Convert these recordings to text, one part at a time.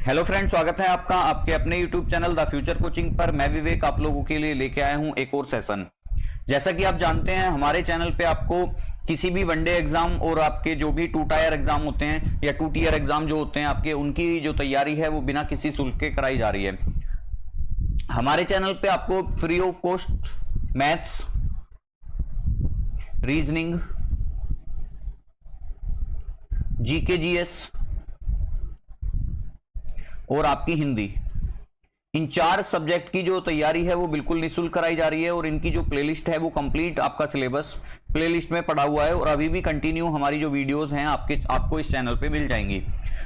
Hello friend, स्वागत है आपका आपके अपने YouTube channel the future coaching पर। मैं विवेक आप लोगों के लिए लेके आया हूं एक और सेशन। जैसा कि आप जानते हैं, हमारे चैनल पे आपको किसी भी वनडे एग्जाम और आपके जो भी 2 टायर एग्जाम होते हैं या 2 टियर एग्जाम जो होते हैं आपके, उनकी जो तैयारी है वो बिना किसी शुल्क के कराई जा रही है। हमारे चैनल पे आपको free of cost maths, reasoning, GK GS और आपकी हिंदी, इन 4 सब्जेक्ट की जो तैयारी है वो बिल्कुल निःशुल्क कराई जा रही है। और इनकी जो प्लेलिस्ट है वो कंप्लीट आपका सिलेबस प्लेलिस्ट में पड़ा हुआ है और अभी भी कंटिन्यू हमारी जो वीडियोस हैं आपको इस चैनल पे मिल जाएंगी।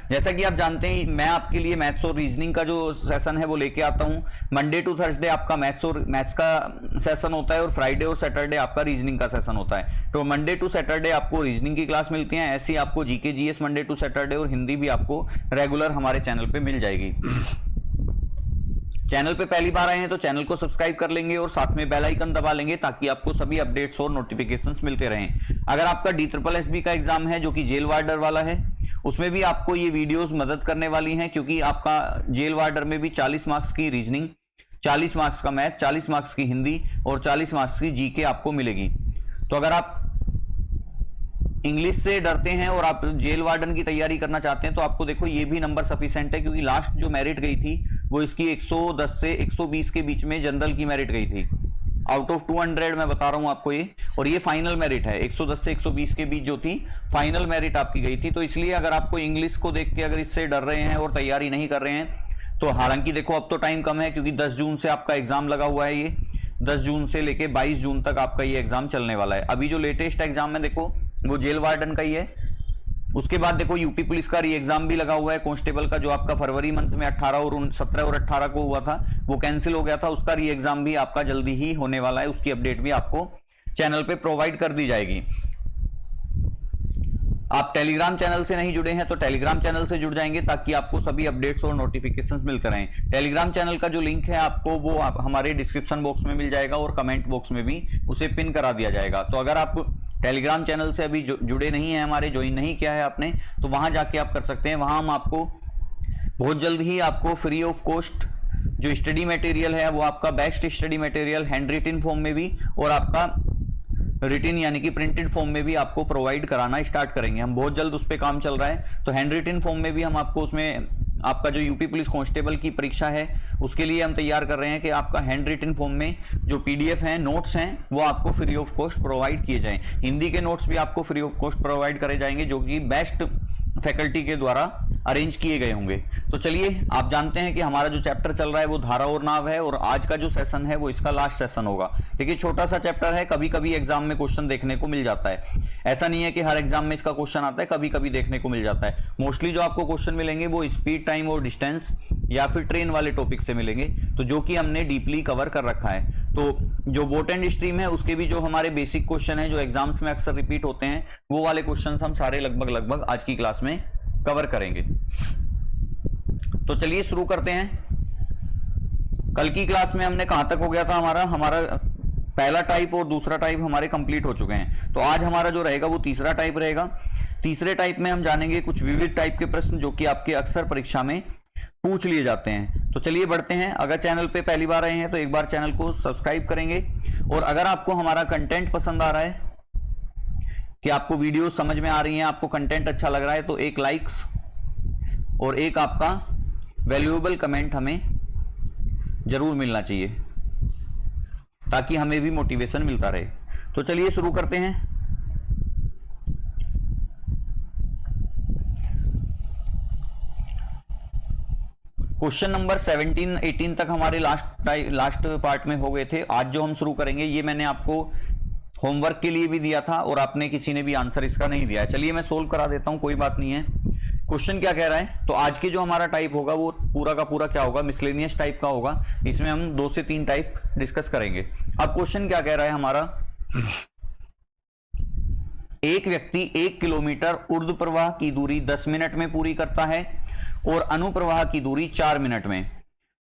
जैसा कि आप जानते हैं, मैं आपके लिए मैथ्स और रीजनिंग का जो सेशन है वो लेके आता हूं। मंडे टू थर्सडे आपका मैथ्स का सेशन होता है और फ्राइडे और सैटरडे आपका रीजनिंग का सेशन होता है। तो मंडे टू सैटरडे आपको रीजनिंग की क्लास मिलती है, ऐसी आपको GK GS Monday to Saturday और हिंदी भी आपको रेगुलर हमारे चैनल पे मिल जाएगी। चैनल पे पहली बार आए हैं तो चैनल को सब्सक्राइब कर लेंगे और साथ में बेल आइकन दबा लेंगे ताकि आपको सभी अपडेट्स और नोटिफिकेशंस मिलते रहें। अगर आपका DSSS का एग्जाम है जो कि जेल वार्डर वाला है, उसमें भी आपको ये वीडियोस मदद करने वाली हैं, क्योंकि आपका जेल वार्डर में भी 40 मार्क्स की रीजनिंग, 40 मार्क्स का मैथ, 40 मार्क्स की हिंदी और 40 मार्क्स की जीके आपको मिलेगी। तो अगर आप इंग्लिश से डरते हैं और आप जेल वार्डन की तैयारी करना चाहते हैं तो आपको देखो ये भी नंबर सफिशिएंट है, क्योंकि लास्ट जो मेरिट गई थी वो इसकी 110 से 120 के बीच में जनरल की मेरिट गई थी। आउट ऑफ 200 मैं बता रहा हूं आपको ये, और ये फाइनल मेरिट है। 110 से 120 के बीच जो थी फाइनल मेरिट आपकी गई थी। तो इसलिए अगर आपको इंग्लिश को देख के अगर इससे डर रहे हैं और तैयारी नहीं कर रहे हैं तो, हालांकि देखो अब तो टाइम कम है क्योंकि 10 जून से आपका एग्जाम लगा हुआ है। ये 10 जून से लेके 22 जून तक आपका ये एग्जाम चलने वाला है। अभी जो लेटेस्ट एग्जाम है देखो वो जेल वार्डन का ही है। उसके बाद देखो यूपी पुलिस का री एग्जाम भी लगा हुआ है कांस्टेबल का, जो आपका फरवरी मंथ में 17 और 18 को हुआ था, वो कैंसिल हो गया था। उसका री एग्जाम भी आपका जल्दी ही होने वाला है, उसकी अपडेट भी आपको चैनल पे प्रोवाइड कर दी जाएगी। आप टेलीग्राम चैनल से नहीं जुड़े हैं तो टेलीग्राम चैनल से जुड़ जाएंगे ताकि आपको सभी अपडेट्स और नोटिफिकेशंस मिलते रहें। टेलीग्राम चैनल का जो लिंक है आपको वो हमारे डिस्क्रिप्शन बॉक्स में मिल जाएगा और कमेंट बॉक्स में भी उसे पिन करा दिया जाएगा। तो अगर आप टेलीग्राम चैनल से अभी जुड़े नहीं है, हमारे ज्वाइन नहीं किया है आपने, तो वहां जाके आप कर सकते हैं। वहां हम आपको बहुत जल्द ही आपको फ्री ऑफ कॉस्ट जो स्टडी मटेरियल है वो आपका best study material handwritten form में भी और आपका रिटन यानी कि प्रिंटेड फॉर्म में भी आपको प्रोवाइड कराना स्टार्ट करेंगे। हम बहुत जल्द उस पर काम चल रहा है। तो हैंड रिटन फॉर्म में भी हम आपको उसमें आपका जो यूपी पुलिस कांस्टेबल की परीक्षा है उसके लिए हम तैयार कर रहे हैं कि आपका हैंड रिटन फॉर्म में जो पीडीएफ है, नोट्स हैं, वो आपको फ्री ऑफ कॉस्ट प्रोवाइड किए जाएं। हिंदी के नोट्स भी आपको फ्री ऑफ कॉस्ट प्रोवाइड करे जाएंगे जो कि बेस्ट फैकल्टी के द्वारा अरेंज किए गए होंगे। तो चलिए, आप जानते हैं कि हमारा जो चैप्टर चल रहा है वो धारा और नाव है और आज का जो सेशन है वो इसका लास्ट सेशन होगा। देखिए, छोटा सा चैप्टर है, कभी कभी एग्जाम में क्वेश्चन देखने को मिल जाता है। ऐसा नहीं है कि हर एग्जाम में इसका क्वेश्चन आता है, कभी कभी देखने को मिल जाता है। मोस्टली जो आपको क्वेश्चन मिलेंगे वो स्पीड, टाइम और डिस्टेंस या फिर ट्रेन वाले टॉपिक से मिलेंगे, तो जो कि हमने डीपली कवर कर रखा है। तो जो बोट एंड स्ट्रीम है उसके भी जो हमारे बेसिक क्वेश्चन है जो एग्जाम्स में अक्सर रिपीट होते हैं, वो वाले क्वेश्चन हम सारे लगभग आज की क्लास में कवर करेंगे। तो चलिए शुरू करते हैं। कल की क्लास में हमने कहां तक हो गया था, हमारा पहला टाइप और दूसरा टाइप हमारे कंप्लीट हो चुके हैं। तो आज हमारा जो रहेगा वो तीसरा टाइप रहेगा। तीसरे टाइप में हम जानेंगे कुछ विविध टाइप के प्रश्न जो कि आपके अक्सर परीक्षा में पूछ लिए जाते हैं। तो चलिए बढ़ते हैं। अगर चैनल पे पहली बार आए हैं तो एक बार चैनल को सब्सक्राइब करेंगे, और अगर आपको हमारा कंटेंट पसंद आ रहा है कि आपको वीडियो समझ में आ रही है, आपको कंटेंट अच्छा लग रहा है, तो एक लाइक्स और एक आपका वैल्यूएबल कमेंट हमें जरूर मिलना चाहिए ताकि हमें भी मोटिवेशन मिलता रहे। तो चलिए शुरू करते हैं। क्वेश्चन नंबर 17, 18 तक हमारे लास्ट पार्ट में हो गए थे। आज जो हम शुरू करेंगे ये मैंने आपको होमवर्क के लिए भी दिया था और आपने किसी ने भी आंसर इसका नहीं दिया है। चलिए मैं सोल्व करा देता हूं, कोई बात नहीं है। क्वेश्चन क्या कह रहा है, तो आज के जो हमारा टाइप होगा वो पूरा का पूरा क्या होगा, मिसलेनियस टाइप का होगा। इसमें हम 2 से 3 टाइप डिस्कस करेंगे। अब क्वेश्चन क्या कह रहा है हमारा, एक व्यक्ति 1 किलोमीटर ऊर्ध्व प्रवाह की दूरी 10 मिनट में पूरी करता है और अनुप्रवाह की दूरी 4 मिनट में।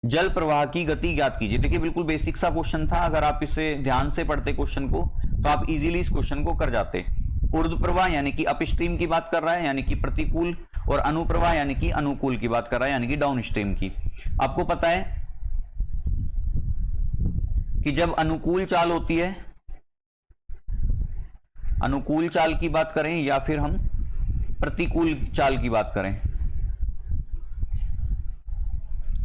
जल प्रवाह की गति ज्ञात कीजिए। देखिए, बिल्कुल बेसिक सा क्वेश्चन था। अगर आप इसे ध्यान से पढ़ते क्वेश्चन को तो आप इजीली इस क्वेश्चन को कर जाते। ऊर्ध्व प्रवाह यानी कि अपस्ट्रीम की बात कर रहा है, यानी कि प्रतिकूल, और अनुप्रवाह यानी कि अनुकूल की बात कर रहा है, यानी कि डाउनस्ट्रीम की। आपको पता है कि जब अनुकूल चाल होती है, अनुकूल चाल की बात करें या फिर हम प्रतिकूल चाल की बात करें,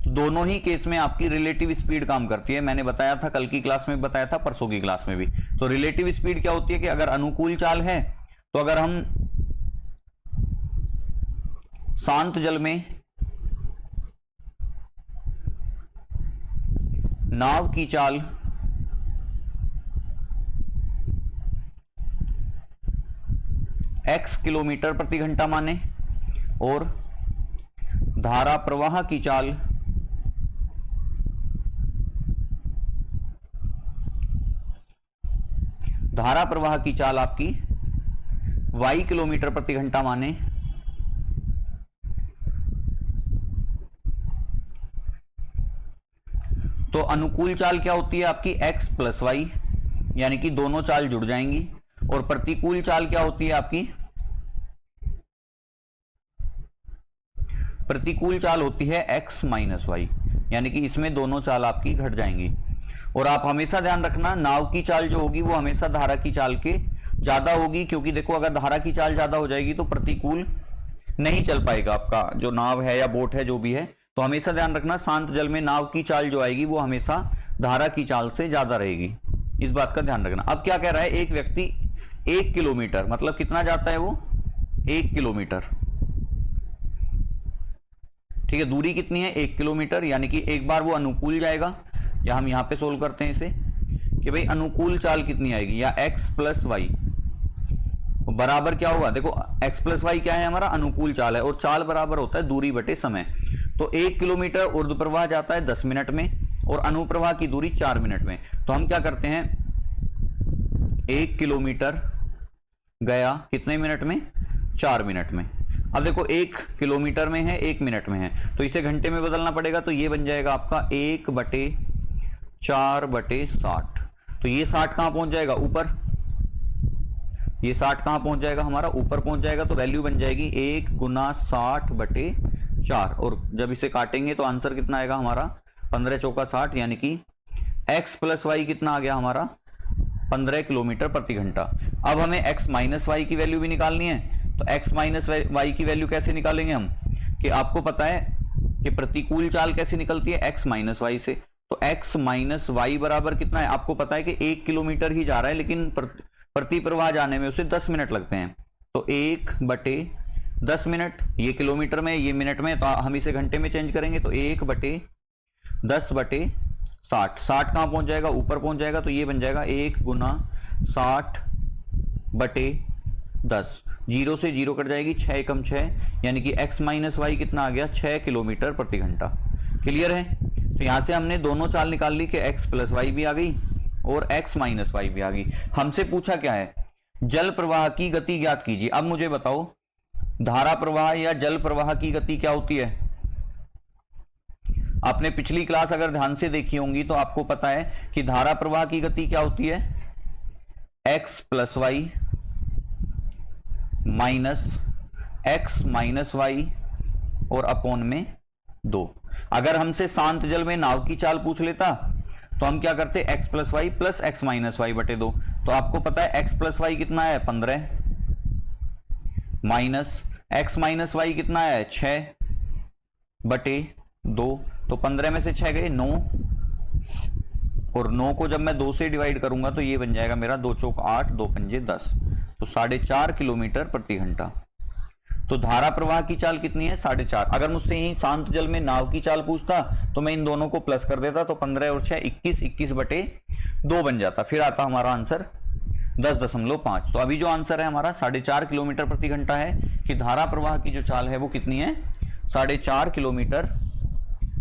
तो दोनों ही केस में आपकी रिलेटिव स्पीड काम करती है। मैंने बताया था, कल की क्लास में बताया था, परसों की क्लास में भी। तो रिलेटिव स्पीड क्या होती है कि अगर अनुकूल चाल है तो अगर हम शांत जल में नाव की चाल x किलोमीटर प्रति घंटा माने और धारा प्रवाह की चाल आपकी y किलोमीटर प्रति घंटा माने, तो अनुकूल चाल क्या होती है आपकी x प्लस वाई, यानी कि दोनों चाल जुड़ जाएंगी। और प्रतिकूल चाल क्या होती है आपकी, प्रतिकूल चाल होती है x माइनस वाई, यानी कि इसमें दोनों चाल आपकी घट जाएंगी। और आप हमेशा ध्यान रखना, नाव की चाल जो होगी वो हमेशा धारा की चाल के ज्यादा होगी, क्योंकि देखो अगर धारा की चाल ज्यादा हो जाएगी तो प्रतिकूल नहीं चल पाएगा आपका जो नाव है या बोट है जो भी है। तो हमेशा ध्यान रखना, शांत जल में नाव की चाल जो आएगी वो हमेशा धारा की चाल से ज्यादा रहेगी, इस बात का ध्यान रखना। अब क्या कह रहा है, एक व्यक्ति 1 किलोमीटर, मतलब कितना जाता है वो 1 किलोमीटर, ठीक है, दूरी कितनी है 1 किलोमीटर, यानी कि एक बार वो अनुकूल जाएगा, या हम यहां पे सोल्व करते हैं इसे कि भाई अनुकूल चाल कितनी आएगी, या x प्लस वाई बराबर क्या होगा, देखो x प्लस वाई क्या है हमारा, अनुकूल चाल है, और चाल बराबर होता है दूरी बटे समय। तो 1 किलोमीटर ऊर्ध्व प्रवाह जाता है 10 मिनट में और अनुप्रवाह की दूरी 4 मिनट में। तो हम क्या करते हैं, 1 किलोमीटर गया कितने मिनट में, 4 मिनट में। अब देखो 1 किलोमीटर में है, 1 मिनट में है, तो इसे घंटे में बदलना पड़ेगा, तो ये बन जाएगा आपका 1/4/60। तो ये 60 कहां पहुंच जाएगा, ऊपर, ये 60 कहां पहुंच जाएगा हमारा, ऊपर पहुंच जाएगा। तो वैल्यू बन जाएगी 1 × 60/4, और जब इसे काटेंगे तो आंसर कितना आएगा हमारा 15 चौका 60, यानी कि x प्लस वाई कितना आ गया हमारा 15 किलोमीटर प्रति घंटा। अब हमें x माइनस वाई की वैल्यू भी निकालनी है, तो x माइनस वाई की वैल्यू कैसे निकालेंगे हम, कि आपको पता है कि प्रतिकूल चाल कैसे निकलती है, x माइनस वाई से। तो x माइनस वाई बराबर कितना है, आपको पता है कि 1 किलोमीटर ही जा रहा है, लेकिन प्रति प्रवाह जाने में उसे 10 मिनट लगते हैं। तो 1/10 मिनट, ये किलोमीटर में, ये मिनट में, तो हम इसे घंटे में चेंज करेंगे, तो 1/10/60। 60 कहां पहुंच जाएगा, ऊपर पहुंच जाएगा, तो ये बन जाएगा 1 × 60/10। 0 से 0 कट जाएगी, 6 × 6, यानी कि x माइनस वाई कितना आ गया, 6 किलोमीटर प्रति घंटा। क्लियर है। तो यहां से हमने दोनों चाल निकाल ली कि x प्लस वाई भी आ गई और x माइनस वाई भी आ गई। हमसे पूछा क्या है, जल प्रवाह की गति ज्ञात कीजिए। अब मुझे बताओ, धारा प्रवाह या जल प्रवाह की गति क्या होती है। आपने पिछली क्लास अगर ध्यान से देखी होंगी तो आपको पता है कि धारा प्रवाह की गति क्या होती है, x plus y minus x minus y और अपॉन में 2। अगर हमसे शांत जल में नाव की चाल पूछ लेता तो हम क्या करते, x plus y plus x minus y बटे 2। तो आपको पता है x प्लस वाई कितना है 15 माइनस x माइनस वाई कितना है 6/2। तो 15 में से 6 गए 9, और 9 को जब मैं 2 से डिवाइड करूंगा तो ये बन जाएगा मेरा 2 चौक 8, 2 पंजे 10, तो 4.5 किलोमीटर प्रति घंटा। तो धारा प्रवाह की चाल कितनी है 4.5। अगर मुझसे यही शांत जल में नाव की चाल पूछता तो मैं इन दोनों को प्लस कर देता, तो 15 और 6 21, 21/2 बन जाता, फिर आता हमारा आंसर 10.5। तो अभी जो आंसर है हमारा 4.5 किलोमीटर प्रति घंटा है, कि धारा प्रवाह की जो चाल है वो कितनी है 4.5 किलोमीटर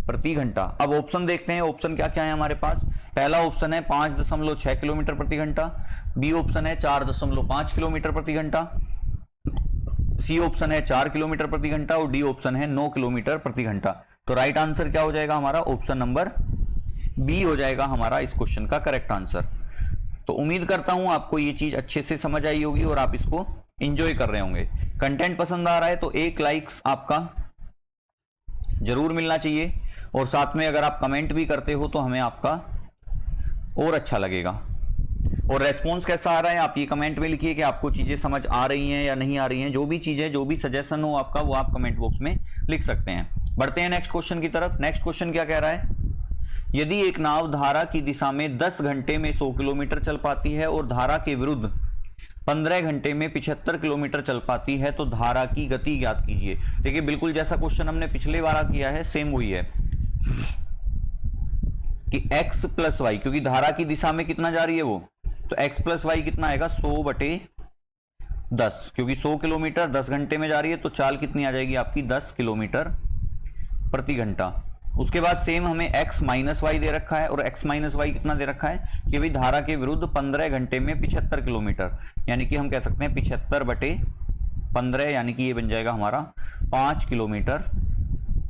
प्रति घंटा। अब ऑप्शन देखते हैं, ऑप्शन क्या क्या है हमारे पास। पहला ऑप्शन है 5.6 किलोमीटर प्रति घंटा, बी ऑप्शन है 4.5 किलोमीटर प्रति घंटा, सी ऑप्शन है 4 किलोमीटर प्रति घंटा, और डी ऑप्शन है 9 किलोमीटर प्रति घंटा। तो राइट आंसर क्या हो जाएगा हमारा, ऑप्शन नंबर बी हो जाएगा हमारा इस क्वेश्चन का करेक्ट आंसर। तो उम्मीद करता हूं आपको ये चीज अच्छे से समझ आई होगी और आप इसको एंजॉय कर रहे होंगे। कंटेंट पसंद आ रहा है तो एक लाइक्स आपका जरूर मिलना चाहिए, और साथ में अगर आप कमेंट भी करते हो तो हमें आपका और अच्छा लगेगा। और रेस्पॉन्स कैसा आ रहा है आप ये कमेंट में लिखिए कि आपको चीजें समझ आ रही हैं या नहीं आ रही हैं। जो भी चीजें, जो भी सजेशन हो आपका, वो आप कमेंट बॉक्स में लिख सकते हैं। बढ़ते हैं नेक्स्ट क्वेश्चन की तरफ। नेक्स्ट क्वेश्चन क्या कह रहा है, यदि एक नाव धारा की दिशा में 10 घंटे में 100 किलोमीटर चल पाती है और धारा के विरुद्ध 15 घंटे में 75 किलोमीटर चल पाती है तो धारा की गति ज्ञात कीजिए। देखिए बिल्कुल जैसा क्वेश्चन हमने पिछले बार किया है सेम वही है कि x प्लस वाई, क्योंकि धारा की दिशा में कितना जा रही है वो, तो x प्लस वाई कितना आएगा 100/10, क्योंकि 100 किलोमीटर 10 घंटे में जा रही है तो चाल कितनी आ जाएगी आपकी 10 किलोमीटर प्रति घंटा। उसके बाद सेम हमें x माइनस वाई दे रखा है, और x माइनस वाई कितना दे रखा है कि भाई धारा के विरुद्ध 15 घंटे में 75 किलोमीटर, यानी कि हम कह सकते हैं 75/15, यानी कि ये बन जाएगा हमारा 5 किलोमीटर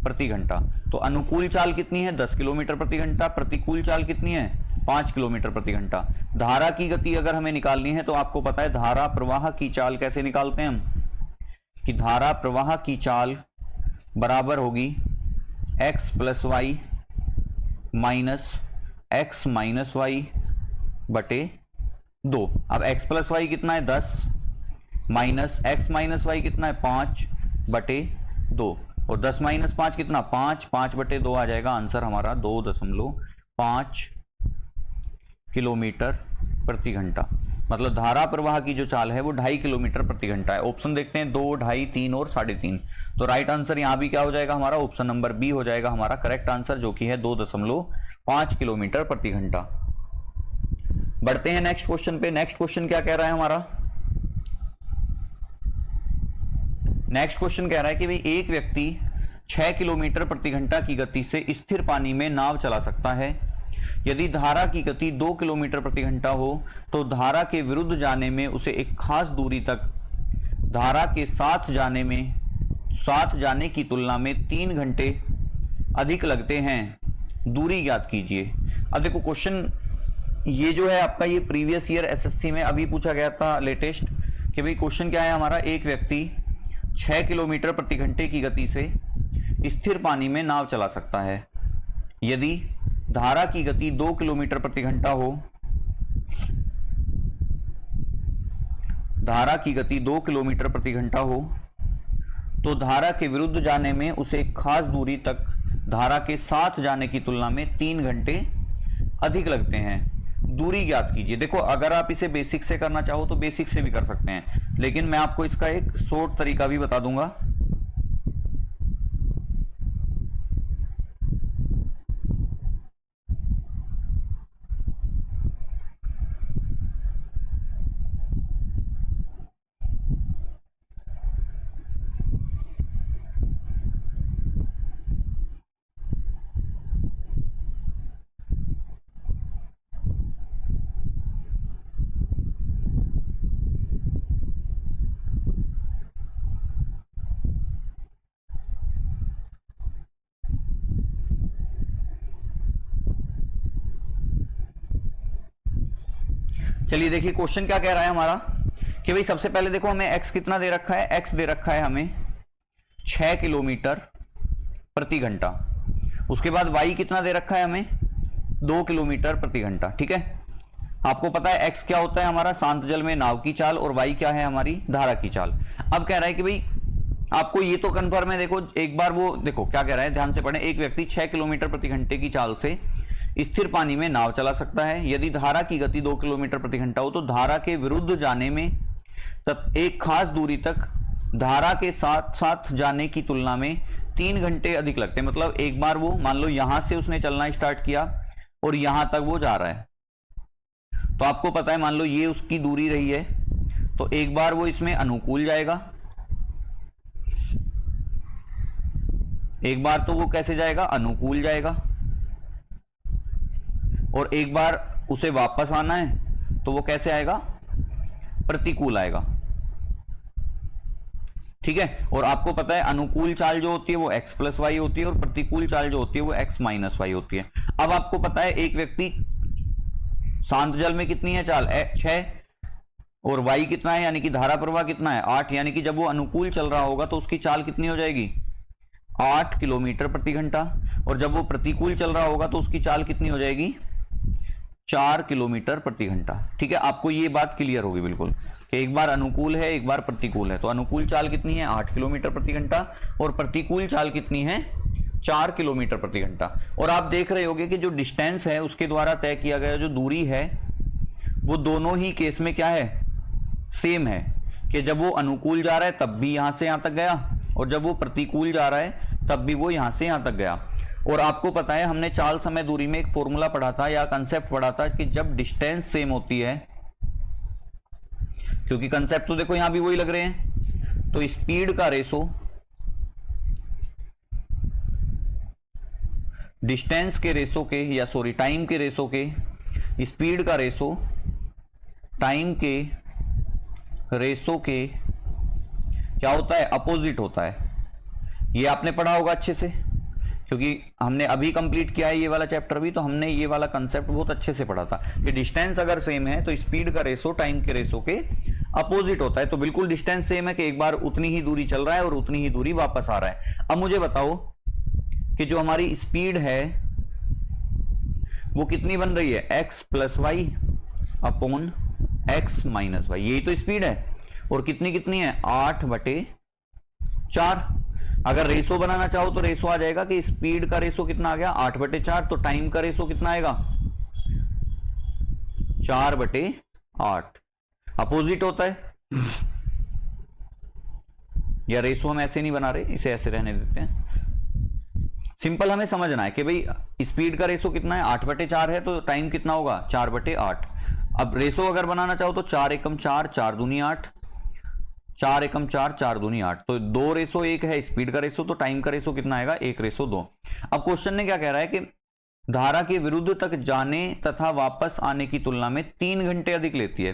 प्रति घंटा। तो अनुकूल चाल कितनी है 10 किलोमीटर प्रति घंटा, प्रतिकूल चाल कितनी है 5 किलोमीटर प्रति घंटा। धारा की गति अगर हमें निकालनी है तो आपको पता है धारा प्रवाह की चाल कैसे निकालते हैं हम, कि धारा प्रवाह की चाल बराबर होगी x plus y minus x minus y बटे 2। अब x प्लस वाई कितना है 10 माइनस x माइनस वाई कितना है 5/2, और 10 माइनस 5 कितना 5/2 आ जाएगा आंसर हमारा 2.5 किलोमीटर प्रति घंटा। मतलब धारा प्रवाह की जो चाल है वो 2.5 किलोमीटर प्रति घंटा है। ऑप्शन देखते हैं 2, 2.5, 3 और 3.5। तो राइट आंसर यहां भी क्या हो जाएगा हमारा, ऑप्शन नंबर बी हो जाएगा हमारा करेक्ट आंसर, जो कि है 2.5 किलोमीटर प्रति घंटा। बढ़ते हैं नेक्स्ट क्वेश्चन पे। नेक्स्ट क्वेश्चन क्या कह रहा है हमारा, नेक्स्ट क्वेश्चन कह रहा है कि भाई एक व्यक्ति 6 किलोमीटर प्रति घंटा की गति से स्थिर पानी में नाव चला सकता है। यदि धारा की गति 2 किलोमीटर प्रति घंटा हो तो धारा के विरुद्ध जाने में उसे एक खास दूरी तक धारा के साथ जाने की तुलना में 3 घंटे अधिक लगते हैं, दूरी ज्ञात कीजिए। अब देखो क्वेश्चन ये जो है आपका, ये प्रीवियस ईयर एसएससी में अभी पूछा गया था लेटेस्ट, कि भाई क्वेश्चन क्या है हमारा, एक व्यक्ति 6 किलोमीटर प्रति घंटे की गति से स्थिर पानी में नाव चला सकता है। यदि धारा की गति 2 किलोमीटर प्रति घंटा हो, धारा की गति 2 किलोमीटर प्रति घंटा हो तो धारा के विरुद्ध जाने में उसे एक खास दूरी तक धारा के साथ जाने की तुलना में 3 घंटे अधिक लगते हैं, दूरी ज्ञात कीजिए। देखो अगर आप इसे बेसिक से करना चाहो तो बेसिक से भी कर सकते हैं, लेकिन मैं आपको इसका एक शॉर्ट तरीका भी बता दूंगा। चलिए देखिए क्वेश्चन क्या कह रहा है हमारा, कि भाई सबसे पहले देखो हमें x कितना दे रखा है, x दे रखा है हमें 6 किलोमीटर प्रति घंटा। उसके बाद y कितना दे रखा है हमें 2 किलोमीटर प्रति घंटा। ठीक है, आपको पता है x क्या होता है हमारा शांत जल में नाव की चाल, और y क्या है हमारी धारा की चाल। अब कह रहा है कि भाई आपको ये तो कंफर्म है, देखो एक बार वो देखो क्या कह रहा है, ध्यान से पढ़ें। एक व्यक्ति 6 किलोमीटर प्रति घंटे की चाल से स्थिर पानी में नाव चला सकता है। यदि धारा की गति 2 किलोमीटर प्रति घंटा हो तो धारा के विरुद्ध जाने में तब एक खास दूरी तक धारा के साथ जाने की तुलना में 3 घंटे अधिक लगते हैं। मतलब एक बार वो मान लो यहां से उसने चलना स्टार्ट किया और यहां तक वो जा रहा है, तो आपको पता है मान लो ये उसकी दूरी रही है, तो एक बार वो इसमें अनुकूल जाएगा, एक बार तो वो कैसे जाएगा अनुकूल जाएगा, और एक बार उसे वापस आना है तो वो कैसे आएगा प्रतिकूल आएगा। ठीक है, और आपको पता है अनुकूल चाल जो होती है वो x प्लस वाई होती है और प्रतिकूल चाल जो होती है वो x माइनस वाई होती है। अब आपको पता है एक व्यक्ति शांत जल में कितनी है चाल 6, और y कितना है यानी कि धारा प्रवाह कितना है 8, यानी कि जब वो अनुकूल चल रहा होगा तो उसकी चाल कितनी हो जाएगी 8 किलोमीटर प्रति घंटा, और जब वो प्रतिकूल चल रहा होगा तो उसकी चाल कितनी हो जाएगी 4 किलोमीटर प्रति घंटा। ठीक है, आपको ये बात क्लियर होगी बिल्कुल कि एक बार अनुकूल है एक बार प्रतिकूल है। तो अनुकूल चाल कितनी है 8 किलोमीटर प्रति घंटा, और प्रतिकूल चाल कितनी है 4 किलोमीटर प्रति घंटा। और आप देख रहे होंगे कि जो डिस्टेंस है उसके द्वारा तय किया गया जो दूरी है वो दोनों ही केस में क्या है सेम है, कि जब वो अनुकूल जा रहा है तब भी यहां से यहां तक गया, और जब वो प्रतिकूल जा रहा है तब भी वो यहां से यहां तक गया। और आपको पता है हमने चाल समय दूरी में एक फॉर्मूला पढ़ा था या कंसेप्ट पढ़ा था कि जब डिस्टेंस सेम होती है, क्योंकि कंसेप्ट तो देखो यहां भी वही लग रहे हैं, तो स्पीड का रेशो डिस्टेंस के रेशो के या सॉरी टाइम के रेशो के, स्पीड का रेशो टाइम के रेशो के क्या होता है अपोजिट होता है। ये आपने पढ़ा होगा अच्छे से, क्योंकि हमने अभी कंप्लीट किया है ये वाला चैप्टर भी, तो हमने ये वाला कंसेप्ट बहुत अच्छे से पढ़ा था कि डिस्टेंस अगर सेम है तो स्पीड का रेशो टाइम के रेशो के अपोजिट होता है। तो बिल्कुल डिस्टेंस सेम है कि एक बार उतनी ही दूरी चल रहा है और उतनी ही दूरी वापस आ रहा है। अब मुझे बताओ कि जो हमारी स्पीड है वो कितनी बन रही है x plus y upon x minus y, यही तो स्पीड है, और कितनी कितनी है 8/4। अगर रेशो बनाना चाहो तो रेशो आ जाएगा कि स्पीड का रेशो कितना आ गया 8/4, तो टाइम का रेशो कितना आएगा 4/8। अपोजिट होता है या रेशो हम ऐसे नहीं बना रहे, इसे ऐसे रहने देते हैं। सिंपल हमें समझना है कि भाई स्पीड का रेशो कितना है 8/4 है, तो टाइम कितना होगा 4/8। अब रेशो अगर बनाना चाहो तो 4 एकम 4, 4 दूनी 8, 4 एकम 4, 4 दूनी 8, तो 2:1 है स्पीड का रेशो, तो टाइम का रेशो कितना आएगा 1:2। अब क्वेश्चन ने क्या कह रहा है कि धारा के विरुद्ध तक जाने तथा वापस आने की तुलना में 3 घंटे अधिक लेती है।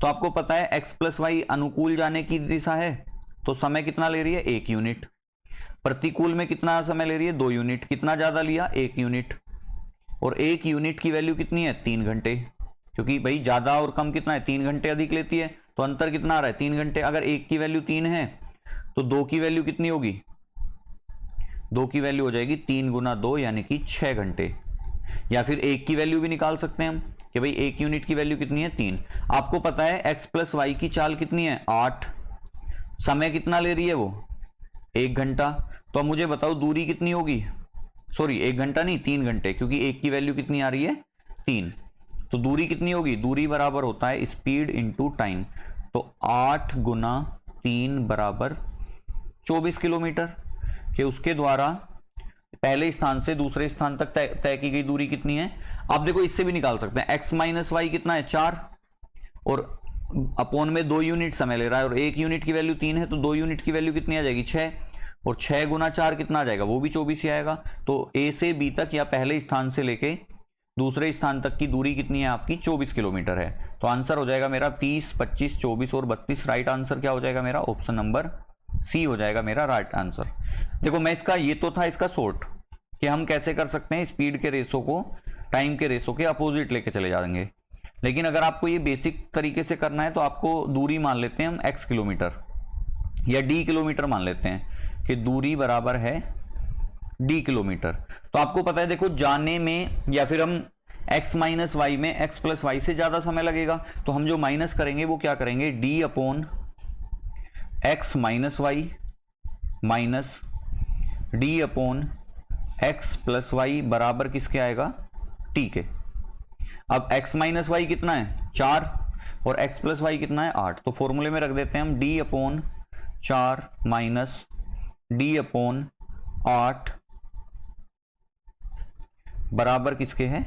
तो आपको पता है x प्लस वाई अनुकूल जाने की दिशा है तो समय कितना ले रही है 1 यूनिट, प्रतिकूल में कितना समय ले रही है 2 यूनिट, कितना ज्यादा लिया 1 यूनिट, और 1 यूनिट की वैल्यू कितनी है 3 घंटे, क्योंकि भाई ज्यादा और कम कितना है 3 घंटे अधिक लेती है, तो अंतर कितना आ रहा है 3 घंटे। अगर 1 की वैल्यू 3 है तो 2 की वैल्यू कितनी होगी, 2 की वैल्यू हो जाएगी 3 गुना 2 यानी कि 6 घंटे। या फिर 1 की वैल्यू भी निकाल सकते हैं हम कि भाई 1 यूनिट की वैल्यू कितनी है 3। आपको पता है x प्लस वाई की चाल कितनी है 8, समय कितना ले रही है वो 1 घंटा। तो अब मुझे बताओ दूरी कितनी होगी, सॉरी 1 घंटा नहीं 3 घंटे, क्योंकि 1 की वैल्यू कितनी आ रही है 3, तो दूरी कितनी होगी, दूरी बराबर होता है स्पीड इंटू टाइम, तो 8 गुना 3 बराबर 24 किलोमीटर, कि उसके द्वारा पहले स्थान से दूसरे स्थान तक तय की गई दूरी कितनी है। आप देखो इससे भी निकाल सकते हैं, x माइनस वाई कितना है 4, और अपोन में 2 यूनिट समय ले रहा है, और 1 यूनिट की वैल्यू 3 है, तो 2 यूनिट की वैल्यू कितनी आ जाएगी 6, और 6 गुना 4 कितना आ जाएगा वो भी 24 ही आएगा। तो A से B तक या पहले स्थान से लेके दूसरे स्थान तक की दूरी कितनी है आपकी 24 किलोमीटर है। तो आंसर हो जाएगा मेरा 30, 25, 24 और 32। राइट आंसर क्या हो जाएगा मेरा, ऑप्शन नंबर सी हो जाएगा मेरा राइट आंसर। देखो मैं इसका ये तो था इसका शॉर्ट कि हम कैसे कर सकते हैं स्पीड के रेशो को टाइम के रेशो के अपोजिट लेके चले जाएंगे, लेकिन अगर आपको ये बेसिक तरीके से करना है तो आपको दूरी मान लेते हैं हम x किलोमीटर या d किलोमीटर मान लेते हैं कि दूरी बराबर है d किलोमीटर। तो आपको पता है देखो जाने में या फिर हम x माइनस वाई में x प्लस वाई से ज्यादा समय लगेगा, तो हम जो माइनस करेंगे वो क्या करेंगे d upon x minus y minus d upon x plus y बराबर किसके आएगा t के। अब x माइनस वाई कितना है 4 और x प्लस वाई कितना है 8, तो फॉर्मूले में रख देते हैं हम d upon 4 minus d upon 8 बराबर किसके है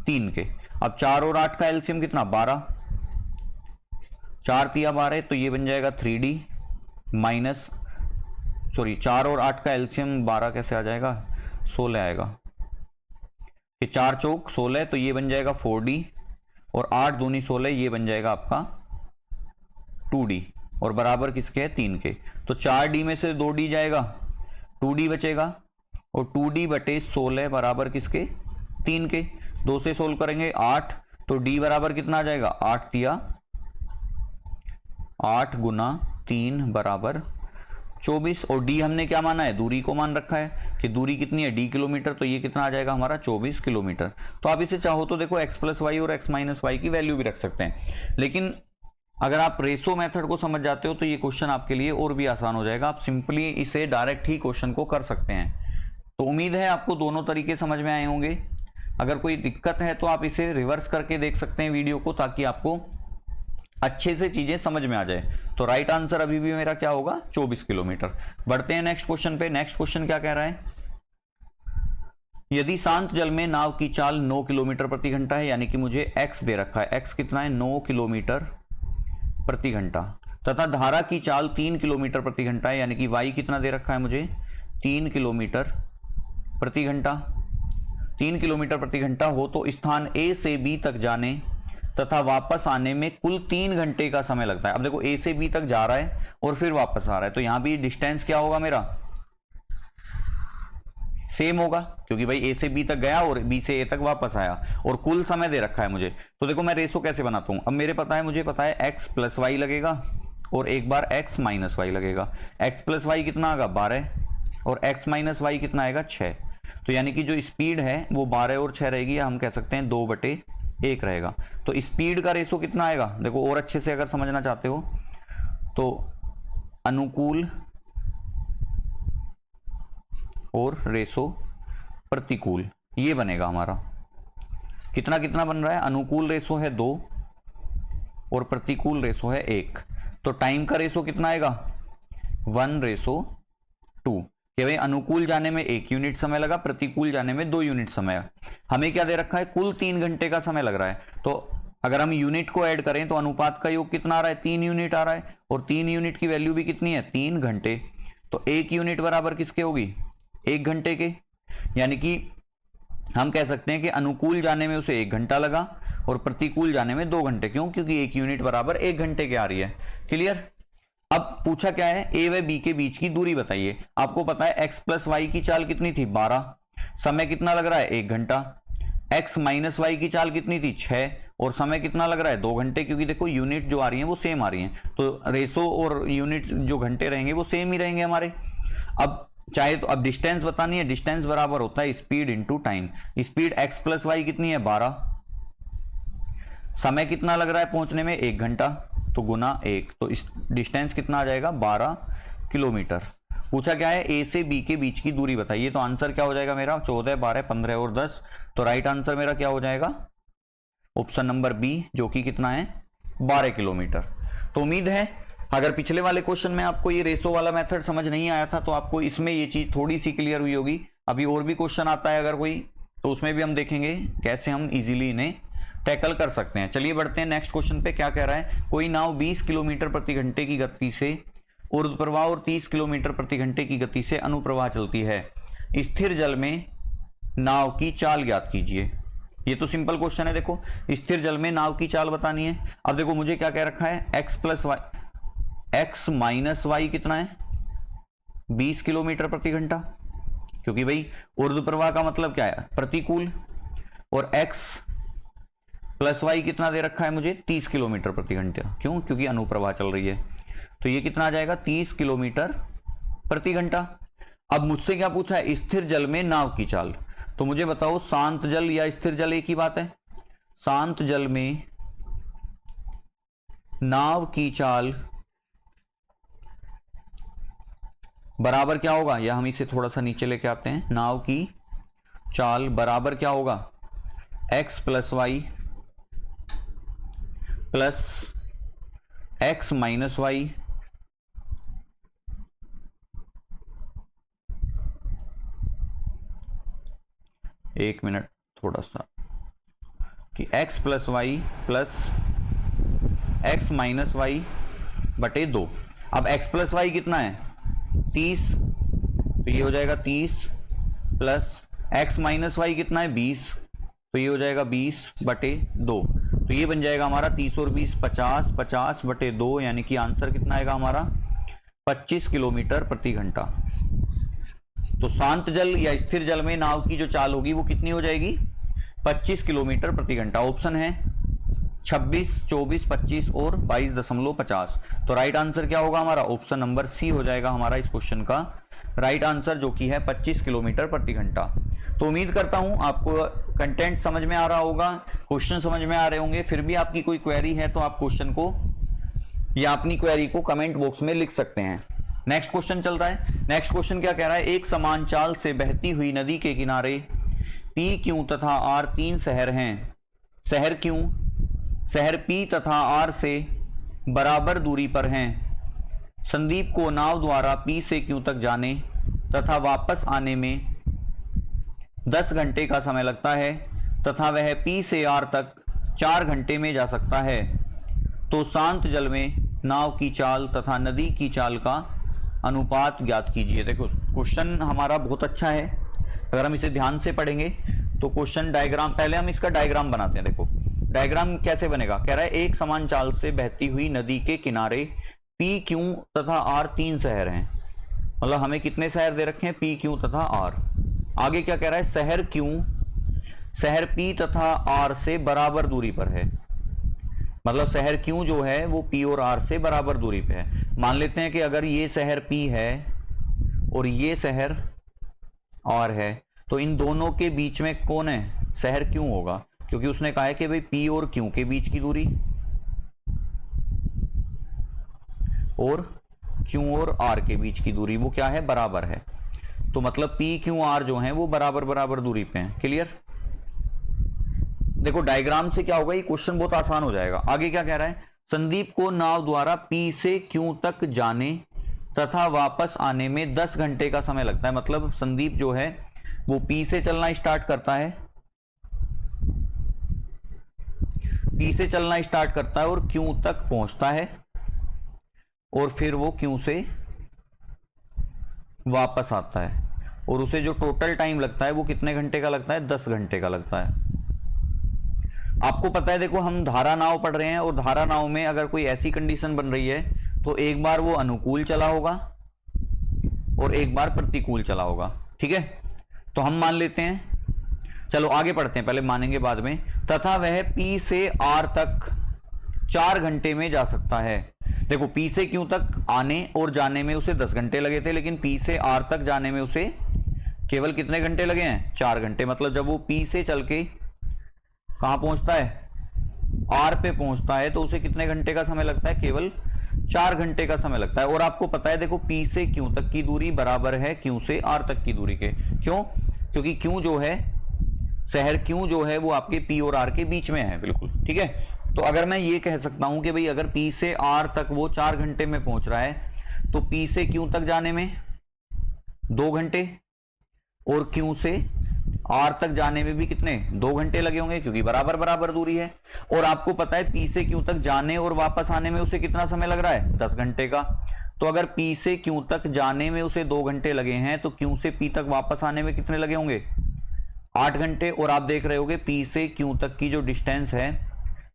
3 के। अब 4 और 8 का एलसीएम कितना 12, 4 तिया 12 तो ये बन जाएगा 3d माइनस सॉरी 4 और 8 का एलसीएम 12 कैसे आ जाएगा 16 आएगा, कि 4 चौक 16 तो ये बन जाएगा 4d और 8 दूनी 16 ये बन जाएगा आपका 2d और बराबर किसके है 3 के। तो 4d में से 2d जाएगा 2d बचेगा और 2d बटे 16 बराबर किसके 3 के। 2 से सोल्व करेंगे 8 तो d बराबर कितना आ जाएगा 8 तिया 8 गुना 3 बराबर 24। और d हमने क्या माना है, दूरी को मान रखा है कि दूरी कितनी है d किलोमीटर, तो ये कितना आ जाएगा हमारा 24 किलोमीटर। तो आप इसे चाहो तो देखो x प्लस वाई और x माइनस वाई की वैल्यू भी रख सकते हैं, लेकिन अगर आप रेशो मेथड को समझ जाते हो तो ये क्वेश्चन आपके लिए और भी आसान हो जाएगा। आप सिंपली इसे डायरेक्ट ही क्वेश्चन को कर सकते हैं। तो उम्मीद है आपको दोनों तरीके समझ में आए होंगे। अगर कोई दिक्कत है तो आप इसे रिवर्स करके देख सकते हैं वीडियो को, ताकि आपको अच्छे से चीजें समझ में आ जाए। तो राइट आंसर अभी भी मेरा क्या होगा 24 किलोमीटर। बढ़ते हैं नेक्स्ट क्वेश्चन पे। नेक्स्ट क्वेश्चन क्या कह रहा है, यदि शांत जल में नाव की चाल 9 किलोमीटर प्रति घंटा है, यानी कि मुझे x दे रखा है, x कितना है 9 किलोमीटर प्रति घंटा, तथा धारा की चाल 3 किलोमीटर प्रति घंटा है, यानी कि y कितना दे रखा है मुझे 3 किलोमीटर प्रति घंटा, 3 किलोमीटर प्रति घंटा हो, तो स्थान A से B तक जाने तथा वापस आने में कुल 3 घंटे का समय लगता है। अब देखो A से B तक जा रहा है और फिर वापस आ रहा है, तो यहां भी डिस्टेंस क्या होगा मेरा सेम होगा, क्योंकि भाई A से B तक गया और B से A तक वापस आया, और कुल समय दे रखा है मुझे। तो देखो मैं रेशो कैसे बनाता हूं, अब मुझे पता है x प्लस वाई लगेगा और एक बार x माइनस वाई लगेगा। x प्लस वाई कितना आएगा 12 और x माइनस वाई कितना आएगा 6। तो यानी कि जो स्पीड है वो 12 और 6 रहेगी, या हम कह सकते हैं 2/1 रहेगा। तो स्पीड का रेशो कितना आएगा, देखो और अच्छे से अगर समझना चाहते हो तो अनुकूल और रेशो प्रतिकूल, ये बनेगा हमारा। कितना कितना बन रहा है, अनुकूल रेशो है 2 और प्रतिकूल रेशो है 1। तो टाइम का रेशो कितना आएगा 1:2, कि भाई अनुकूल जाने में 1 यूनिट समय लगा, प्रतिकूल जाने में 2 यूनिट समय। हमें क्या दे रखा है, कुल 3 घंटे का समय लग रहा है। तो अगर हम यूनिट को ऐड करें तो अनुपात का योग कितना आ रहा है 3 यूनिट आ रहा है, और 3 यूनिट की वैल्यू भी कितनी है 3 घंटे। तो 1 यूनिट बराबर किसके होगी 1 घंटे के, यानी कि हम कह सकते हैं कि अनुकूल जाने में उसे 1 घंटा लगा और प्रतिकूल जाने में 2 घंटे। क्यों, क्योंकि 1 यूनिट बराबर 1 घंटे के आ रही है। क्लियर। अब पूछा क्या है, ए व बी के बीच की दूरी बताइए। आपको पता है x प्लस वाई की चाल कितनी थी 12, समय कितना लग रहा है 1 घंटा। x माइनस वाई की चाल कितनी थी 6 और समय कितना लग रहा है 2 घंटे, क्योंकि देखो यूनिट जो आ रही है वो सेम आ रही है, तो रेशो और यूनिट जो घंटे रहेंगे वो सेम ही रहेंगे हमारे। अब चाहे तो अब डिस्टेंस बतानी है, डिस्टेंस बराबर होता है speed into time. Speed x plus y कितनी है 12, समय कितना लग रहा है पहुंचने में 1 घंटा, तो गुना 1, तो इस डिस्टेंस कितना आ जाएगा 12 किलोमीटर। पूछा क्या है A से B के बीच की दूरी बताइए, तो आंसर क्या हो जाएगा मेरा 14, 12, 15 और 10। तो राइट आंसर मेरा क्या हो जाएगा ऑप्शन नंबर बी, जो कि कितना है 12 किलोमीटर। तो उम्मीद है अगर पिछले वाले क्वेश्चन में आपको ये रेशो वाला मेथड समझ नहीं आया था तो आपको इसमें ये चीज थोड़ी सी क्लियर हुई होगी। अभी और भी क्वेश्चन आता है अगर कोई, तो उसमें भी हम देखेंगे कैसे हम इजीली इन्हें टैकल कर सकते हैं। चलिए बढ़ते हैं नेक्स्ट क्वेश्चन पे। क्या कह रहा है, कोई नाव 20 किलोमीटर प्रति घंटे की गति से ऊर्ध्व प्रवाह और 30 किलोमीटर प्रति घंटे की गति से अनुप्रवाह चलती है, स्थिर जल में नाव की चाल ज्ञात कीजिए। ये तो सिंपल क्वेश्चन है। देखो स्थिर जल में नाव की चाल बतानी है। अब देखो मुझे क्या कह रखा है x plus y, x minus y कितना है 20 किलोमीटर प्रति घंटा, क्योंकि भाई ऊर्ध्व प्रवाह का मतलब क्या है प्रतिकूल, और x प्लस वाई कितना दे रखा है मुझे 30 किलोमीटर प्रति घंटा। क्यों, क्योंकि अनुप्रवाह चल रही है। तो ये कितना आ जाएगा 30 किलोमीटर प्रति घंटा। अब मुझसे क्या पूछा है, स्थिर जल में नाव की चाल। तो मुझे बताओ शांत जल या स्थिर जल एक ही बात है। शांत जल में नाव की चाल बराबर क्या होगा, या हम इसे थोड़ा सा नीचे लेके आते हैं। नाव की चाल बराबर क्या होगा x plus y plus x minus y एक मिनट थोड़ा सा, कि x plus y plus x minus y बटे 2। अब x प्लस वाई कितना है 30, तो ये हो जाएगा 30 प्लस x माइनस वाई कितना है 20, तो ये हो जाएगा 20 बटे 2। तो ये बन जाएगा हमारा 30 और 20 50, 50 बटे 2, यानी कि आंसर कितना आएगा हमारा 25 किलोमीटर प्रति घंटा। तो शांत जल या स्थिर जल में नाव की जो चाल होगी वो कितनी हो जाएगी 25 किलोमीटर प्रति घंटा। ऑप्शन है 26, 24, 25 और 22.50। तो राइट आंसर क्या होगा हमारा? ऑप्शन नंबर सी हो जाएगा हमारा इस क्वेश्चन का राइट आंसर, जो कि है 25 किलोमीटर प्रति घंटा। तो उम्मीद करता हूं आपको कंटेंट समझ में आ रहा होगा, क्वेश्चन समझ में आ रहे होंगे। फिर भी आपकी कोई क्वेरी है तो आप क्वेश्चन को या अपनी क्वेरी को कमेंट बॉक्स में लिख सकते हैं। नेक्स्ट क्वेश्चन चल रहा है। नेक्स्ट क्वेश्चन क्या कह रहा है? एक समान चाल से बहती हुई नदी के किनारे पी, क्यू तथा आर 3 शहर हैं। शहर क्यों? शहर पी तथा आर से बराबर दूरी पर हैं। संदीप को नाव द्वारा पी से क्यू तक जाने तथा वापस आने में 10 घंटे का समय लगता है तथा वह पी से आर तक 4 घंटे में जा सकता है। तो शांत जल में नाव की चाल तथा नदी की चाल का अनुपात ज्ञात कीजिए। देखो क्वेश्चन हमारा बहुत अच्छा है, अगर हम इसे ध्यान से पढ़ेंगे तो क्वेश्चन डायग्राम, पहले हम इसका डायग्राम बनाते हैं। देखो डायग्राम कैसे बनेगा? कह रहा है एक समान चाल से बहती हुई नदी के किनारे पी, क्यू तथा आर 3 शहर हैं। मतलब हमें कितने शहर दे रखे हैं? पी, क्यू तथा आर। आगे क्या कह रहा है? शहर क्यू, शहर पी तथा आर से बराबर दूरी पर है। मतलब शहर क्यू जो है वो पी और आर से बराबर दूरी पे है। मान लेते हैं कि अगर ये शहर पी है और ये शहर आर है, तो इन दोनों के बीच में कौन है? शहर क्यू होगा, क्योंकि उसने कहा है कि भाई पी और क्यू के बीच की दूरी और क्यू और आर के बीच की दूरी वो क्या है? बराबर है। तो मतलब पी, क्यू, आर जो हैं वो बराबर बराबर दूरी पे हैं। क्लियर? देखो डायग्राम से क्या होगा, ये क्वेश्चन बहुत आसान हो जाएगा। आगे क्या कह रहा है? संदीप को नाव द्वारा पी से क्यू तक जाने तथा वापस आने में 10 घंटे का समय लगता है। मतलब संदीप जो है वो पी से चलना स्टार्ट करता है, पी से चलना स्टार्ट करता है और क्यू तक पहुंचता है, और फिर वो क्यू से वापस आता है, और उसे जो टोटल टाइम लगता है वो कितने घंटे का लगता है? 10 घंटे का लगता है। आपको पता है, देखो हम धारा नाव पढ़ रहे हैं, और धारा नाव में अगर कोई ऐसी कंडीशन बन रही है तो एक बार वो अनुकूल चला होगा और एक बार प्रतिकूल चला होगा। ठीक है, तो हम मान लेते हैं, चलो आगे पढ़ते हैं, पहले मानेंगे बाद में। तथा वह पी से आर तक 4 घंटे में जा सकता है। देखो पी से क्यू तक आने और जाने में उसे 10 घंटे लगे थे, लेकिन पी से आर तक जाने में उसे केवल कितने घंटे लगे हैं? 4 घंटे। मतलब जब वो पी से चल के कहां पहुंचता है? आर पे पहुंचता है, तो उसे कितने घंटे का समय लगता है? केवल 4 घंटे का समय लगता है। और आपको पता है देखो पी से क्यू तक की दूरी बराबर है क्यू से आर तक की दूरी के। क्यों? क्योंकि क्यू जो है, शहर क्यू जो है वो आपके पी और आर के बीच में है। बिल्कुल ठीक है। तो अगर मैं ये कह सकता हूं कि भाई अगर पी से आर तक वो 4 घंटे में पहुंच रहा है, तो पी से क्यू तक जाने में 2 घंटे और क्यू से आर तक जाने में भी कितने? 2 घंटे लगे होंगे, क्योंकि बराबर बराबर दूरी है। और आपको पता है पी से क्यू तक जाने और वापस आने में उसे कितना समय लग रहा है? 10 घंटे का। तो अगर पी से क्यू तक जाने में उसे 2 घंटे लगे हैं, तो क्यू से पी तक वापस आने में कितने लगे होंगे? 8 घंटे। और आप देख रहे होगे पी से क्यू तक की जो डिस्टेंस है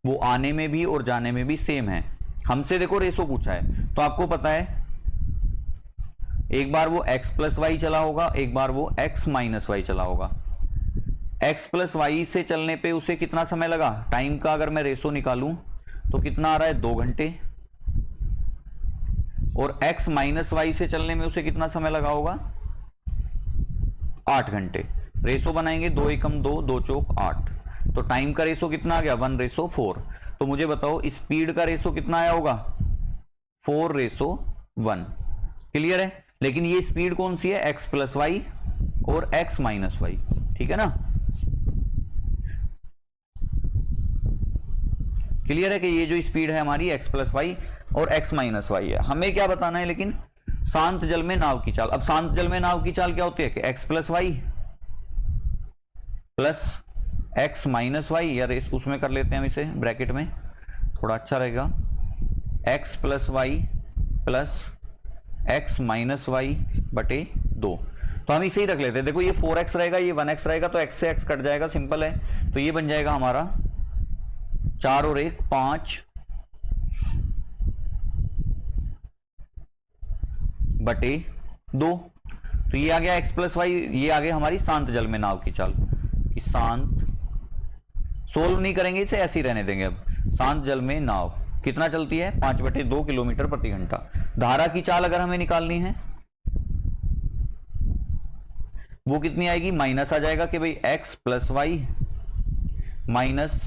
वो आने में भी और जाने में भी सेम है। हमसे देखो रेशो पूछा है, तो आपको पता है एक बार वो x प्लस वाई चला होगा, एक बार वो x माइनस वाई चला होगा। x प्लस वाई से चलने पे उसे कितना समय लगा? टाइम का अगर मैं रेशो निकालूं तो कितना आ रहा है? 2 घंटे। और x माइनस वाई से चलने में उसे कितना समय लगा होगा? 8 घंटे। रेशो बनाएंगे 2 एकम 2, 2 चौक 8। तो टाइम का रेशो कितना आ गया? 1:4। तो मुझे बताओ स्पीड का रेशो कितना आया होगा? 4:1। क्लियर है? लेकिन ये स्पीड कौन सी है? x प्लस वाई और x माइनस वाई। ठीक है ना? क्लियर है कि ये जो स्पीड है हमारी x प्लस वाई और x माइनस वाई है। हमें क्या बताना है लेकिन? शांत जल में नाव की चाल। अब शांत जल में नाव की चाल क्या होती है कि x plus y plus x minus y, या उसमें कर लेते हैं हम इसे ब्रैकेट में, थोड़ा अच्छा रहेगा। x plus y plus x minus y बटे 2। तो हम इसे ही रख लेते हैं। देखो ये 4x रहेगा, ये 1x रहेगा, तो x से x कट जाएगा, सिंपल है। तो ये बन जाएगा हमारा 4 और 1 5 बटे 2। तो ये आ गया x प्लस वाई, ये आ गया हमारी शांत जल में नाव की चाल। कि शांत, सोल्व नहीं करेंगे इसे, ऐसे ही रहने देंगे। अब शांत जल में नाव कितना चलती है? 5/2 किलोमीटर प्रति घंटा। धारा की चाल अगर हमें निकालनी है वो कितनी आएगी? माइनस आ जाएगा कि भाई x plus y minus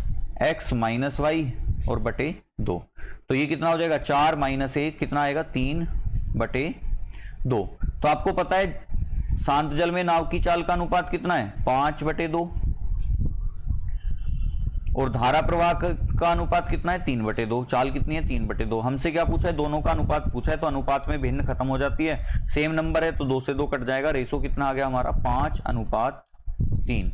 x minus y और बटे 2। तो ये कितना हो जाएगा? 4 माइनस 1 कितना आएगा? 3/2। तो आपको पता है शांत जल में नाव की चाल का अनुपात कितना है? 5/2। और धारा प्रवाह का अनुपात कितना है? 3/2। चाल कितनी है? 3/2। हमसे क्या पूछा है? दोनों का अनुपात पूछा है, तो अनुपात में भिन्न खत्म हो जाती है, सेम नंबर है तो 2 से 2 कट जाएगा। रेशो कितना आ गया हमारा? 5/3।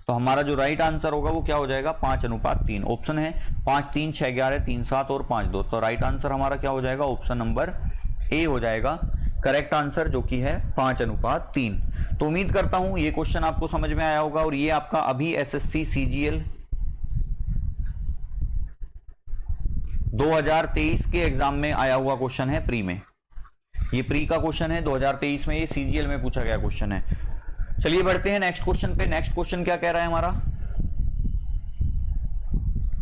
तो हमारा जो राइट आंसर होगा वो क्या हो जाएगा? 5/3। ऑप्शन है 5, 3, 6, 11, 3, 7 और 5, 2। तो राइट आंसर हमारा क्या हो जाएगा? ऑप्शन नंबर ए हो जाएगा करेक्ट आंसर, जो कि है 5/3। तो उम्मीद करता हूं ये क्वेश्चन आपको समझ में आया होगा। और ये आपका अभी एसएससी सीजीएल 2023 के एग्जाम में आया हुआ क्वेश्चन है, प्री में। ये प्री का क्वेश्चन है 2023 में, ये सीजीएल में पूछा गया क्वेश्चन है। चलिए बढ़ते हैं नेक्स्ट क्वेश्चन पे। नेक्स्ट क्वेश्चन क्या कह रहा है हमारा?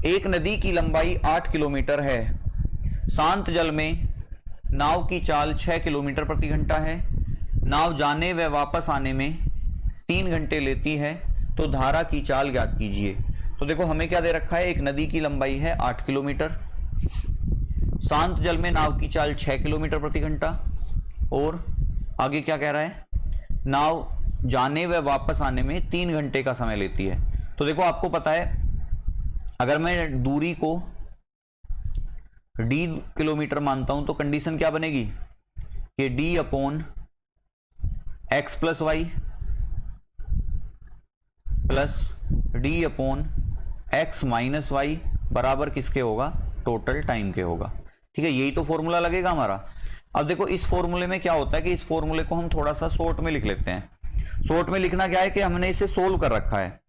एक नदी की लंबाई 8 किलोमीटर है, शांत जल में नाव की चाल 6 किलोमीटर प्रति घंटा है, नाव जाने व वापस आने में 3 घंटे लेती है, तो धारा की चाल ज्ञात कीजिए। तो देखो हमें क्या दे रखा है? एक नदी की लंबाई है 8 किलोमीटर, शांत जल में नाव की चाल 6 किलोमीटर प्रति घंटा, और आगे क्या कह रहा है? नाव जाने व वापस आने में 3 घंटे का समय लेती है। तो देखो आपको पता है अगर मैं दूरी को d किलोमीटर मानता हूं तो कंडीशन क्या बनेगी कि d/x plus y plus d/x minus y बराबर किसके होगा? टोटल टाइम के होगा। ठीक है, यही तो फॉर्मूला लगेगा हमारा। अब देखो इस फॉर्मूले में क्या होता है कि इस फॉर्मूले को हम थोड़ा सा शॉर्ट में लिख लेते हैं। शॉर्ट में लिखना क्या है कि हमने इसे सोल्व कर रखा है,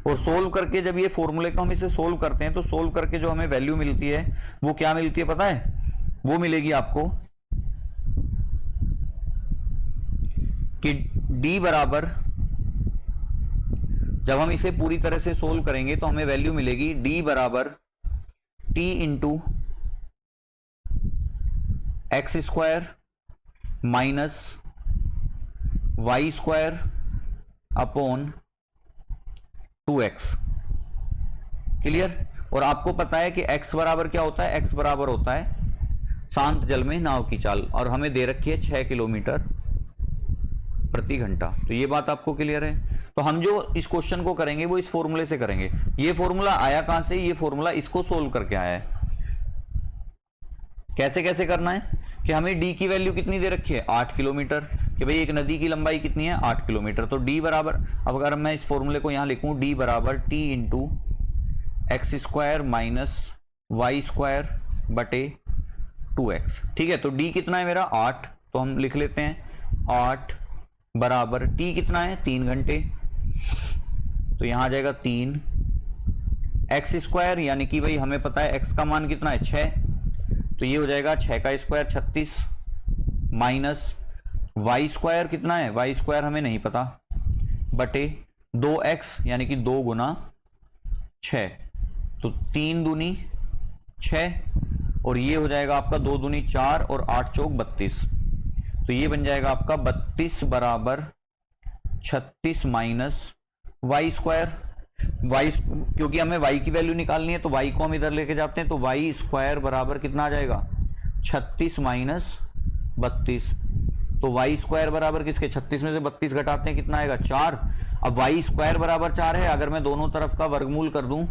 और सोल्व करके जब ये फॉर्मूले को हम इसे सोल्व करते हैं तो सोल्व करके जो हमें वैल्यू मिलती है वो क्या मिलती है पता है? वो मिलेगी आपको कि d बराबर, जब हम इसे पूरी तरह से सोल्व करेंगे तो हमें वैल्यू मिलेगी d बराबर t into x square minus y square upon 2x। Clear? और आपको पता है कि x बराबर क्या होता है? x बराबर होता है शांत जल में नाव की चाल, और हमें दे रखी है 6 किलोमीटर प्रति घंटा। तो ये बात आपको क्लियर है? तो हम जो इस क्वेश्चन को करेंगे वो इस फॉर्मूले से करेंगे। ये फॉर्मूला आया कहां से? ये फॉर्मूला इसको सोल्व करके आया है। कैसे कैसे करना है कि हमें d की वैल्यू कितनी दे रखी है? 8 किलोमीटर, कि भाई एक नदी की लंबाई कितनी है? 8 किलोमीटर। तो d बराबर, अब अगर मैं इस फॉर्मूले को यहां लिखूं, d बराबर t into x square minus y square बटे 2x। ठीक है, तो d कितना है मेरा? 8। तो हम लिख लेते हैं 8 बराबर t कितना है? 3 घंटे। तो यहां आ जाएगा 3 एक्स स्क्वायर, यानी कि भाई हमें पता है x का मान कितना है? 6। तो ये हो जाएगा 6 का स्क्वायर 36 माइनस वाई स्क्वायर कितना है? वाई स्क्वायर हमें नहीं पता, बटे 2x, यानी कि 2 गुना 6। तो 3 दूनी 6, और ये हो जाएगा आपका 2 दूनी 4 और 8 चौक 32। तो ये बन जाएगा आपका 32 बराबर 36 माइनस वाई स्क्वायर। वाई, क्योंकि हमें y की वैल्यू निकालनी है तो y को हम इधर लेके जाते हैं, तो वाई स्क्वायर बराबर कितना आ जाएगा? 36 माइनस 32। तो वाई स्क्वायर बराबर किसके? 36 में से 32 घटाते हैं, कितना आएगा? 4। अब वाई स्क्वायर बराबर 4 है, अगर मैं दोनों तरफ का वर्गमूल कर दूं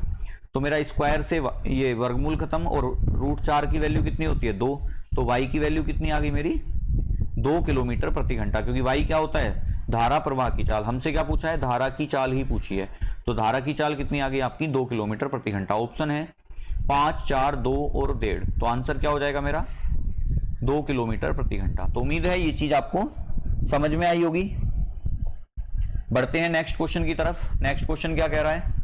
तो मेरा स्क्वायर से ये वर्गमूल खत्म, और √4 की वैल्यू कितनी होती है? 2। तो y की वैल्यू कितनी आ गई मेरी? 2 किलोमीटर प्रति घंटा, क्योंकि y क्या होता है? धारा प्रवाह की चाल। हमसे क्या पूछा है? धारा की चाल ही पूछी है। तो धारा की चाल कितनी आ गई आपकी? 2 किलोमीटर प्रति घंटा। ऑप्शन है 5, 4, 2 और 1.5। तो आंसर क्या हो जाएगा मेरा? 2 किलोमीटर प्रति घंटा। तो उम्मीद है ये चीज आपको समझ में आई होगी। बढ़ते हैं नेक्स्ट क्वेश्चन की तरफ। नेक्स्ट क्वेश्चन क्या कह रहा है?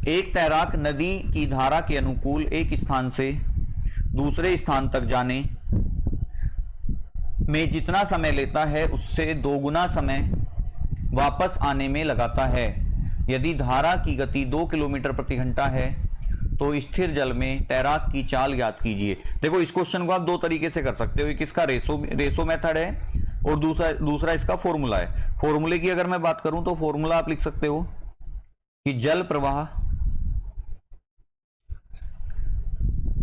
एक तैराक नदी की धारा के अनुकूल एक स्थान से दूसरे स्थान तक जाने में जितना समय लेता है उससे 2 गुना समय वापस आने में लगाता है। यदि धारा की गति 2 किलोमीटर प्रति घंटा है तो स्थिर जल में तैराक की चाल ज्ञात कीजिए। देखो इस क्वेश्चन को आप दो तरीके से कर सकते हो, एक इसका रेसो मेथड है और दूसरा इसका फॉर्मूला है। फॉर्मूले की अगर मैं बात करूं तो फॉर्मूला आप लिख सकते हो कि जल प्रवाह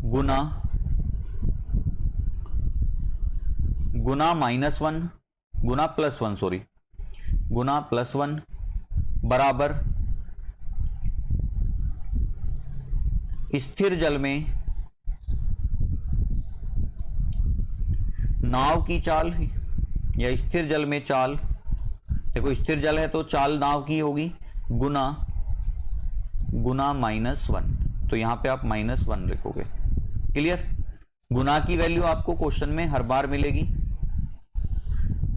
गुना -1 गुना +1 बराबर स्थिर जल में नाव की चाल या स्थिर जल में चाल, देखो स्थिर जल है तो चाल नाव की होगी, गुना -1, तो यहां पे आप -1 लिखोगे। क्लियर? गुना की वैल्यू आपको क्वेश्चन में हर बार मिलेगी,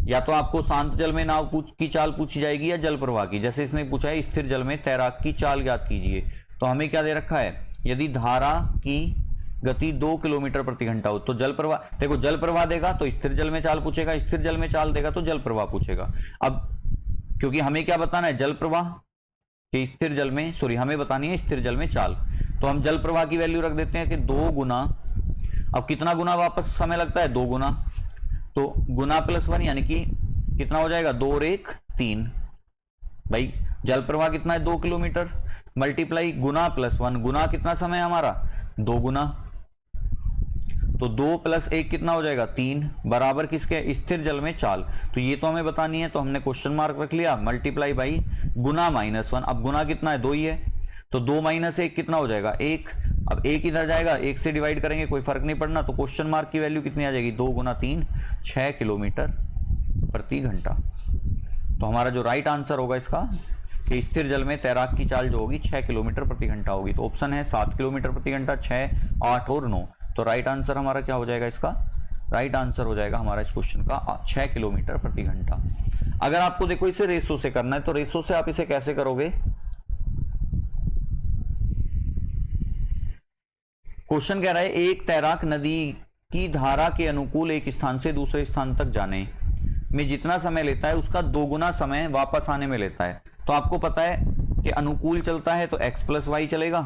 या तो आपको शांत जल में नाव की चाल पूछी जाएगी या जल प्रवाह की। जैसे इसने पूछा है स्थिर जल में तैराक की चाल ज्ञात कीजिए, तो हमें क्या दे रखा है, यदि धारा की गति 2 किलोमीटर प्रति घंटा हो तो जल प्रवाह, देखो जल प्रवाह देगा तो स्थिर जल में चाल पूछेगा, स्थिर जल में चाल देगा तो जल प्रवाह पूछेगा। अब क्योंकि हमें क्या बताना है, जल प्रवाह कि स्थिर जल में, सॉरी हमें बतानी है स्थिर जल में चाल, तो हम जल प्रवाह की वैल्यू रख देते हैं कि 2 गुना, अब कितना गुना वापस समय लगता है, 2 गुना, तो गुना +1 यानी कि कितना हो जाएगा, 2 और 1 3। भाई जल प्रवाह कितना है, 2 किलोमीटर, मल्टीप्लाई गुना +1, गुना कितना समय हमारा, 2 गुना, तो 2 + 1 कितना हो जाएगा, 3 बराबर किसके, स्थिर जल में चाल। तो ये तो हमें बतानी है, तो हमने क्वेश्चन मार्क रख लिया, मल्टीप्लाई बाई गुना -1। अब गुना कितना है, 2 ही है, तो 2 - 1 कितना हो जाएगा, 1। अब 1 इधर जाएगा, 1 से डिवाइड करेंगे कोई फर्क नहीं पड़ना, तो क्वेश्चन मार्क की वैल्यू कितनी आ जाएगी, 2 × 3 6 किलोमीटर प्रति घंटा। तो हमारा जो राइट आंसर होगा इसका कि स्थिर जल में तैराक की चाल जो होगी 6 किलोमीटर प्रति घंटा होगी। तो ऑप्शन है 7 किलोमीटर प्रति घंटा, 6, 8 और 9। तो राइट आंसर हमारा क्या हो जाएगा, इसका राइट आंसर हो जाएगा हमारा इस क्वेश्चन का 6 किलोमीटर प्रति घंटा। अगर आपको देखो इसे रेशो से करना है, तो रेशो से आप इसे कैसे करोगे, क्वेश्चन कह रहा है एक तैराक नदी की धारा के अनुकूल एक स्थान से दूसरे स्थान तक जाने में जितना समय लेता है उसका 2 गुना समय वापस आने में लेता है। तो आपको पता है कि अनुकूल चलता है तो x + y चलेगा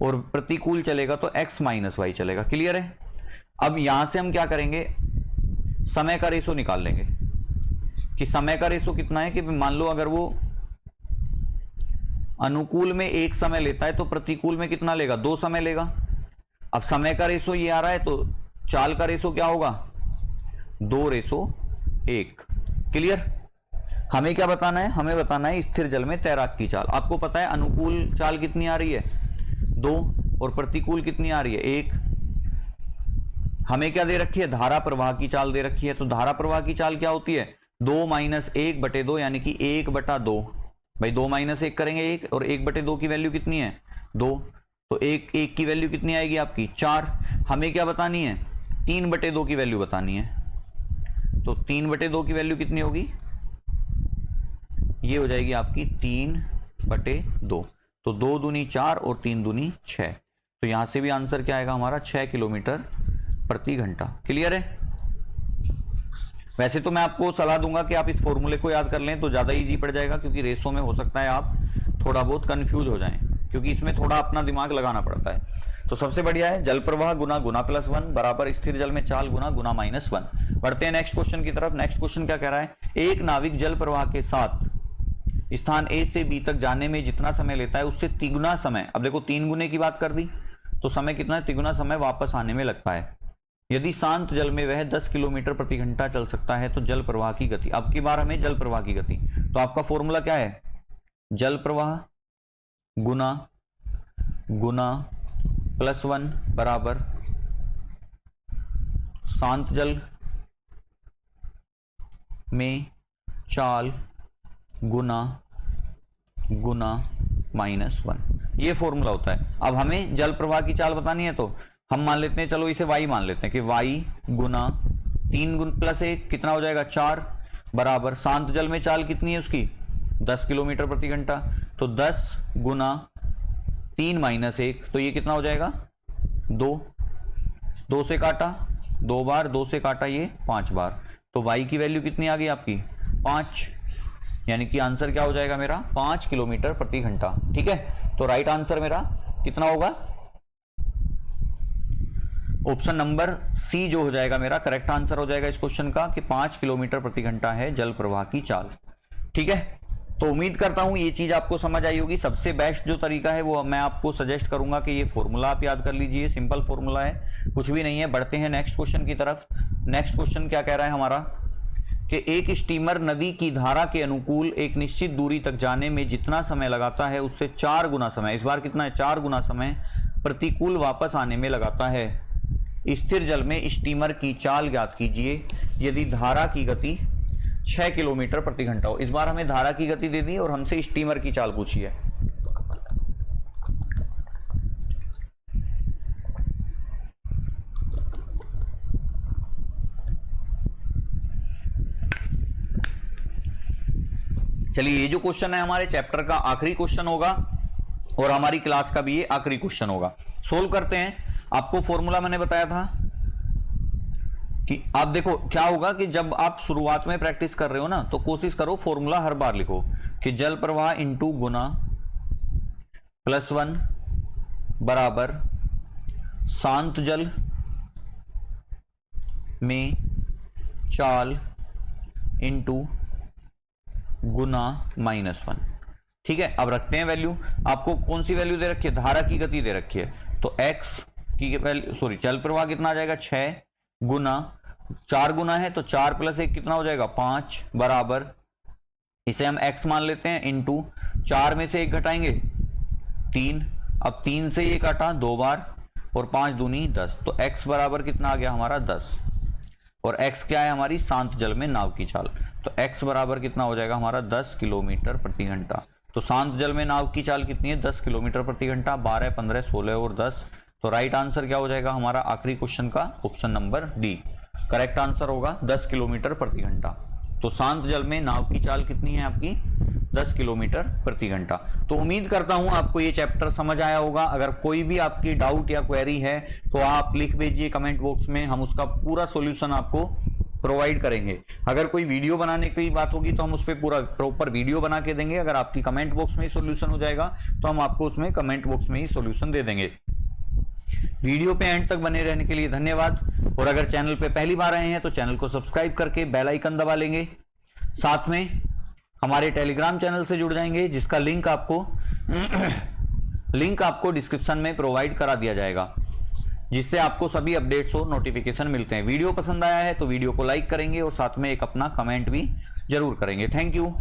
और प्रतिकूल चलेगा तो x - y चलेगा। क्लियर है? अब यहां से हम क्या करेंगे, समय का रेशो निकाल लेंगे कि समय का रेशो कितना है, कि मान लो अगर वो अनुकूल में 1 समय लेता है तो प्रतिकूल में कितना लेगा, 2 समय लेगा। अब समय का रेशो ये आ रहा है तो चाल का रेशो क्या होगा, 2:1। क्लियर? हमें क्या बताना है, हमें बताना है स्थिर जल में तैराक की चाल। आपको पता है अनुकूल चाल कितनी आ रही है, 2, और प्रतिकूल कितनी आ रही है, 1। हमें क्या दे रखी है, धारा प्रवाह की चाल दे रखी है। तो धारा प्रवाह की चाल क्या होती है, 2 - 1/2 यानी कि 1/2। भाई 2 - 1 करेंगे 1, और 1/2 की वैल्यू कितनी है, 2, तो 1 की वैल्यू कितनी आएगी आपकी, 4। हमें क्या बतानी है, 3/2 की वैल्यू बतानी है। तो 3/2 की वैल्यू कितनी होगी, ये हो जाएगी आपकी 3/2। तो 2 दूनी 4 और 3 दूनी 6। तो यहां से भी आंसर क्या आएगा हमारा, 6 किलोमीटर प्रति घंटा। क्लियर है? वैसे तो मैं आपको सलाह दूंगा कि आप इस फॉर्मूले को याद कर लें तो ज्यादा इजी पड़ जाएगा, क्योंकि रेशो में हो सकता है आप थोड़ा बहुत कंफ्यूज हो जाएं, क्योंकि इसमें थोड़ा अपना दिमाग लगाना पड़ता है। तो सबसे बढ़िया है जल प्रवाह गुना +1 बराबर स्थिर जल में चाल गुना -1। बढ़ते हैं नेक्स्ट क्वेश्चन की तरफ। नेक्स्ट क्वेश्चन क्या कह रहा है, एक नाविक जल प्रवाह के साथ स्थान A से B तक जाने में जितना समय लेता है उससे 3 गुना समय, अब देखो 3 गुने की बात कर दी तो समय कितना है, 3 गुना समय वापस आने में लगता है। यदि शांत जल में वह 10 किलोमीटर प्रति घंटा चल सकता है तो जल प्रवाह की गति, अब की बार हमें जल प्रवाह की गति, तो आपका फॉर्मूला क्या है, जल प्रवाह गुना +1 बराबर शांत जल में चाल गुना -1, ये फॉर्मूला होता है। अब हमें जल प्रवाह की चाल बतानी है तो हम मान लेते हैं, चलो इसे y मान लेते हैं कि y गुना 3 + 1 कितना हो जाएगा, 4 बराबर शांत जल में चाल कितनी है उसकी, 10 किलोमीटर प्रति घंटा। तो 10 गुना 3 - 1, तो ये कितना हो जाएगा, 2 से काटा 2 बार, 2 से काटा ये 5 बार, तो y की वैल्यू कितनी आ गई आपकी, 5, यानी कि आंसर क्या हो जाएगा मेरा, 5 किलोमीटर प्रति घंटा। ठीक है, तो राइट आंसर मेरा कितना होगा? ऑप्शन नंबर सी जो हो जाएगा मेरा करेक्ट आंसर हो जाएगा इस क्वेश्चन का कि 5 किलोमीटर प्रति घंटा है जल प्रवाह की चाल। ठीक है, तो उम्मीद करता हूं ये चीज आपको समझ आई होगी। सबसे बेस्ट जो तरीका है वो मैं आपको सजेस्ट करूंगा कि ये फॉर्मूला आप याद कर लीजिए, सिंपल फॉर्मूला है, कुछ भी नहीं है। बढ़ते हैं नेक्स्ट क्वेश्चन की तरफ। नेक्स्ट क्वेश्चन क्या कह रहा है हमारा कि एक स्टीमर नदी की धारा के अनुकूल एक निश्चित दूरी तक जाने में जितना समय लगाता है उससे 4 गुना समय, इस बार कितना है 4 गुना समय प्रतिकूल वापस आने में लगाता है। स्थिर जल में स्टीमर की चाल ज्ञात कीजिए यदि धारा की गति 6 किलोमीटर प्रति घंटा हो। इस बार हमें धारा की गति दे दी और हमसे स्टीमर की चाल पूछी है। चलिए, ये जो क्वेश्चन है हमारे चैप्टर का आखिरी क्वेश्चन होगा और हमारी क्लास का भी ये आखिरी क्वेश्चन होगा। सोल्व करते हैं। आपको फॉर्मूला मैंने बताया था कि आप देखो क्या होगा कि जब आप शुरुआत में प्रैक्टिस कर रहे हो ना तो कोशिश करो फॉर्मूला हर बार लिखो कि जल प्रवाह इंटू गुना +1 बराबर शांत जल में चाल इंटू गुना -1। ठीक है, अब रखते हैं वैल्यू। आपको कौन सी वैल्यू दे रखी है? धारा की गति दे रखी है, तो x की वैल्यू सॉरी जल प्रवाह कितना आ जाएगा 6 गुना 4 गुना है तो 4 + 1 कितना हो जाएगा 5 बराबर, इसे हम x मान लेते हैं, इंटू 4 में से 1 घटाएंगे 3, अब 3 से 1 काटा 2 बार और 5 दूनी 10, तो x बराबर कितना आ गया हमारा 10। और x क्या है? हमारी शांत जल में नाव की चाल, तो x बराबर कितना हो जाएगा हमारा 10 किलोमीटर प्रति घंटा। तो शांत जल में नाव की चाल कितनी है? 10 किलोमीटर प्रति घंटा। 12, 15, 16 और 10, तो राइट आंसर क्या हो जाएगा हमारा आखिरी क्वेश्चन का? Option number D correct answer होगा 10 किलोमीटर प्रति घंटा। तो शांत जल में नाव की चाल कितनी है आपकी? 10 किलोमीटर प्रति घंटा। तो उम्मीद करता हूं आपको ये चैप्टर समझ आया होगा। अगर कोई भी आपकी डाउट या क्वेरी है तो आप लिख भेजिए कमेंट बॉक्स में, हम उसका पूरा सॉल्यूशन आपको प्रोवाइड करेंगे। अगर कोई वीडियो बनाने की बात होगी तो हम उस पर पूरा प्रॉपर वीडियो बना के देंगे। अगर आपकी कमेंट बॉक्स में ही सॉल्यूशन हो जाएगा तो हम आपको उसमें कमेंट बॉक्स में ही सॉल्यूशन दे देंगे। वीडियो पे एंड तक बने रहने के लिए धन्यवाद। और अगर चैनल पे पहली बार आए हैं तो चैनल को सब्सक्राइब करके बेल आइकन दबा लेंगे। साथ में हमारे टेलीग्राम चैनल से जुड़ जाएंगे जिसका लिंक आपको डिस्क्रिप्शन में प्रोवाइड करा दिया जाएगा, जिससे आपको सभी अपडेट्स और नोटिफिकेशन मिलते हैं। वीडियो पसंद आया है तो वीडियो को लाइक करेंगे और साथ में एक अपना कमेंट भी जरूर करेंगे। Thank you.